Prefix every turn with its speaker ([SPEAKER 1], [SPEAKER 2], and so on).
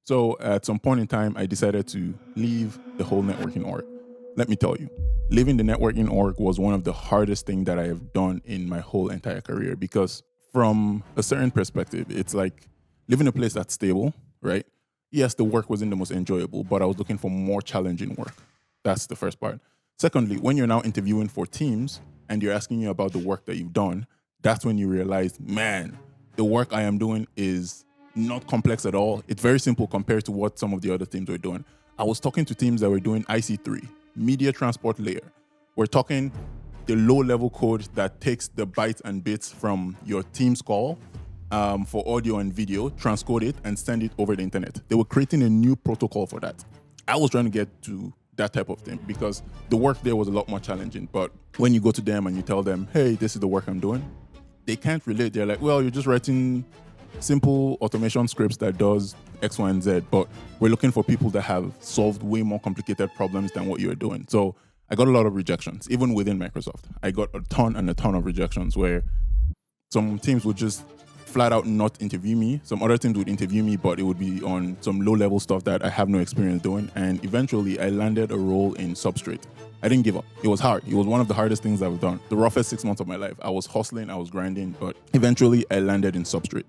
[SPEAKER 1] So at some point in time, I decided to leave the whole networking org. Let me tell you, leaving the networking org was one of the hardest things that I have done in my whole entire career because from a certain perspective, it's like living a place that's stable, right? Yes, the work wasn't the most enjoyable, but I was looking for more challenging work. That's the first part. Secondly, when you're now interviewing for teams and you're asking you about the work that you've done, that's when you realize, man, the work I am doing is not complex at all. It's very simple compared to what some of the other teams were doing. I was talking to teams that were doing IC3, media transport layer. We're talking the low level code that takes the bytes and bits from your team's call for audio and video, transcode it, and send it over the internet. They were creating a new protocol for that. I was trying to get to that type of thing because the work there was a lot more challenging. But when you go to them and you tell them, hey, this is the work I'm doing, they can't relate. They're like, well, you're just writing simple automation scripts that does X, Y, and Z, but we're looking for people that have solved way more complicated problems than what you're doing. So I got a lot of rejections, even within Microsoft. I got a ton and a ton of rejections where some teams would just flat out not interview me. Some other teams would interview me, but it would be on some low level stuff that I have no experience doing. And eventually I landed a role in Substrate. I didn't give up. It was hard. It was one of the hardest things I've done. The roughest 6 months of my life. I was hustling, I was grinding, but eventually I landed in Substrate.